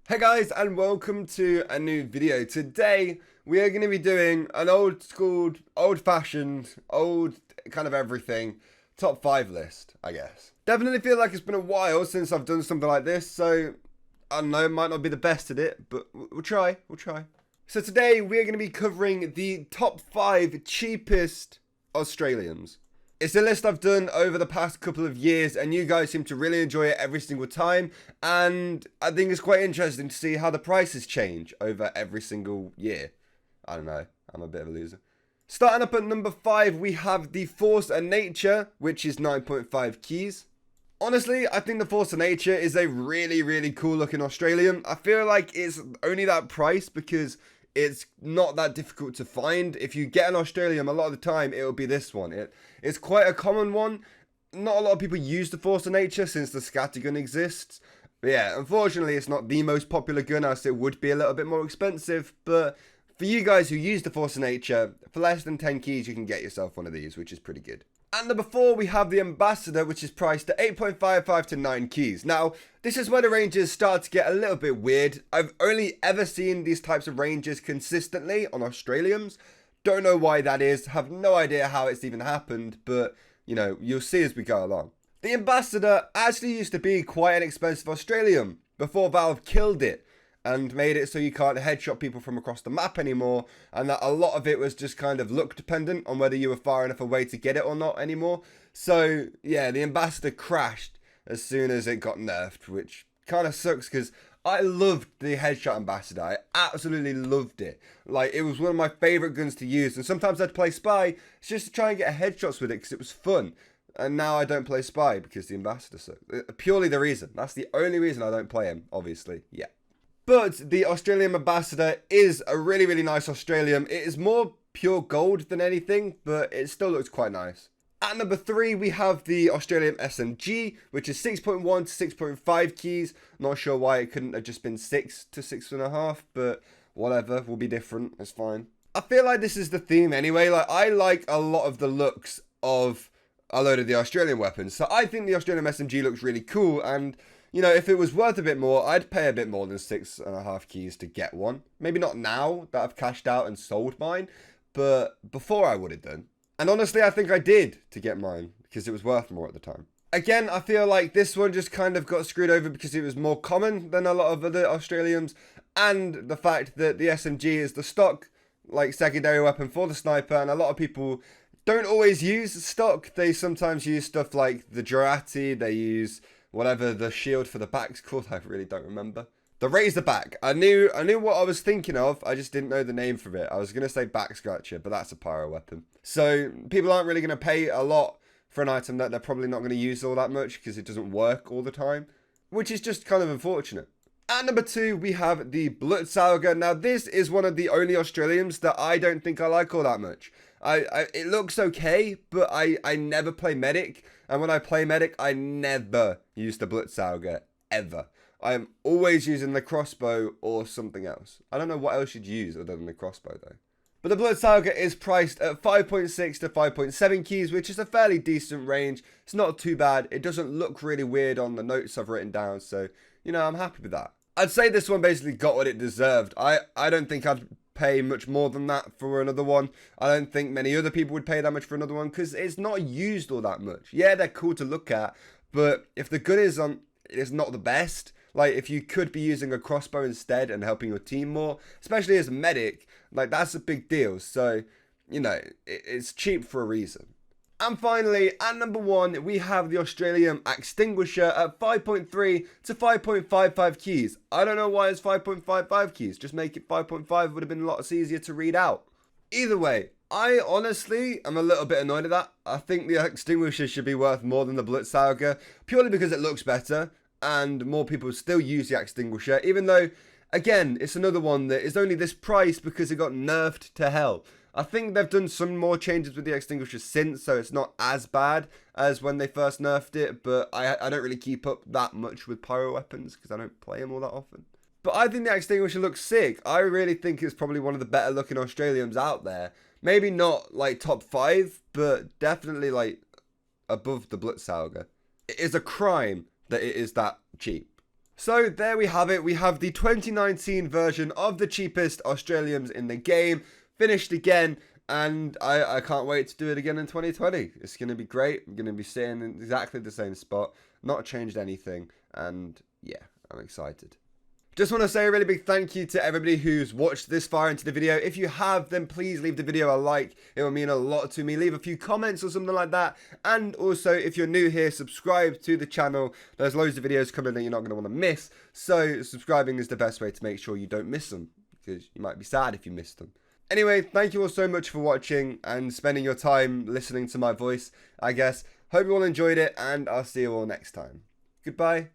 Hey guys, and welcome to a new video. Today we are going to be doing an old school, old fashioned, old kind of everything top 5 list, I guess. Definitely feel like it's been a while since I've done something like this, so I don't know, it might not be the best at it, but we'll try. So today we are going to be covering the top 5 cheapest Australiums. It's a list I've done over the past couple of years, and you guys seem to really enjoy it every single time, and I think it's quite interesting to see how the prices change over every single year. I don't know, I'm a bit of a loser. Starting up at number 5, we have the Force of Nature, which is 9.5 keys. Honestly, I think the Force of Nature is a really cool looking Australium. I feel like it's only that price because it's not that difficult to find. If you get an Australium, a lot of the time it'll be this one. It's quite a common one. Not a lot of people use the Force of Nature since the scattergun exists. But yeah, unfortunately it's not the most popular gun, as it would be a little bit more expensive. But for you guys who use the Force of Nature, for less than 10 keys you can get yourself one of these, which is pretty good. At number 4, we have the Ambassador, which is priced at 8.55 to 9 keys. Now, this is where the ranges start to get a little bit weird. I've only ever seen these types of ranges consistently on Australiums. Don't know why that is, have no idea how it's even happened, but, you know, you'll see as we go along. The Ambassador actually used to be quite an expensive Australium before Valve killed it and made it so you can't headshot people from across the map anymore, and that a lot of it was just kind of luck dependent on whether you were far enough away to get it or not anymore. So yeah, the Ambassador crashed as soon as it got nerfed, which kind of sucks because I loved the headshot Ambassador. I absolutely loved it. Like, it was one of my favorite guns to use, and sometimes I'd play Spy just to try and get headshots with it because it was fun. And now I don't play Spy because the Ambassador sucks. Purely the reason. That's the only reason I don't play him, obviously. Yeah. But the Australium Ambassador is a really nice Australium. It is more pure gold than anything, but it still looks quite nice. At number 3, we have the Australium SMG, which is 6.1 to 6.5 keys. Not sure why it couldn't have just been 6 to 6.5, but whatever, will be different, it's fine. I feel like this is the theme anyway. Like, I like a lot of the looks of a load of the Australian weapons. So I think the Australium SMG looks really cool, and you know, if it was worth a bit more, I'd pay a bit more than 6.5 keys to get one. Maybe not now that I've cashed out and sold mine, but before I would have done. And honestly, I think I did to get mine because it was worth more at the time. Again, I feel like this one just kind of got screwed over because it was more common than a lot of other Australiums, and the fact that the SMG is the stock, like, secondary weapon for the sniper, and a lot of people don't always use stock. They sometimes use stuff like the Jurati, they use whatever the shield for the back's called, I really don't remember. The Razorback. I knew what I was thinking of, I just didn't know the name for it. I was going to say back scratcher, but that's a pyro weapon. So people aren't really going to pay a lot for an item that they're probably not going to use all that much because it doesn't work all the time, which is just kind of unfortunate. At number 2, we have the Saga. Now, this is one of the only Australiums that I don't think I like all that much. It looks okay, but I never play medic, and when I play medic, I never use the Saga, ever. I am always using the crossbow or something else. I don't know what else you'd use other than the crossbow though. But the Saga is priced at 5.6 to 5.7 keys, which is a fairly decent range. It's not too bad. It doesn't look really weird on the notes I've written down, so, you know, I'm happy with that. I'd say this one basically got what it deserved. I don't think I'd pay much more than that for another one. I don't think many other people would pay that much for another one because it's not used all that much. Yeah, they're cool to look at, but if the gun is not the best, like if you could be using a crossbow instead and helping your team more, especially as a medic, like that's a big deal. So, you know, it's cheap for a reason. And finally, at number 1, we have the Australium Extinguisher at 5.3 to 5.55 keys. I don't know why it's 5.55 keys. Just make it 5.5, would have been a lot easier to read out. Either way, I honestly am a little bit annoyed at that. I think the Extinguisher should be worth more than the Saga, purely because it looks better, and more people still use the Extinguisher, even though, again, it's another one that is only this price because it got nerfed to hell. I think they've done some more changes with the Extinguisher since, so it's not as bad as when they first nerfed it, but I don't really keep up that much with pyro weapons because I don't play them all that often. But I think the Extinguisher looks sick. I really think it's probably one of the better looking Australiums out there. Maybe not like top 5, but definitely like above the Saga. It is a crime that it is that cheap. So there we have it. We have the 2019 version of the cheapest Australiums in the game. Finished again. And I can't wait to do it again in 2020. It's going to be great. I'm going to be sitting in exactly the same spot. Not changed anything. And yeah, I'm excited. Just want to say a really big thank you to everybody who's watched this far into the video. If you have, then please leave the video a like. It will mean a lot to me. Leave a few comments or something like that. And also, if you're new here, subscribe to the channel. There's loads of videos coming that you're not going to want to miss. So subscribing is the best way to make sure you don't miss them, because you might be sad if you miss them. Anyway, thank you all so much for watching and spending your time listening to my voice, I guess. Hope you all enjoyed it, and I'll see you all next time. Goodbye.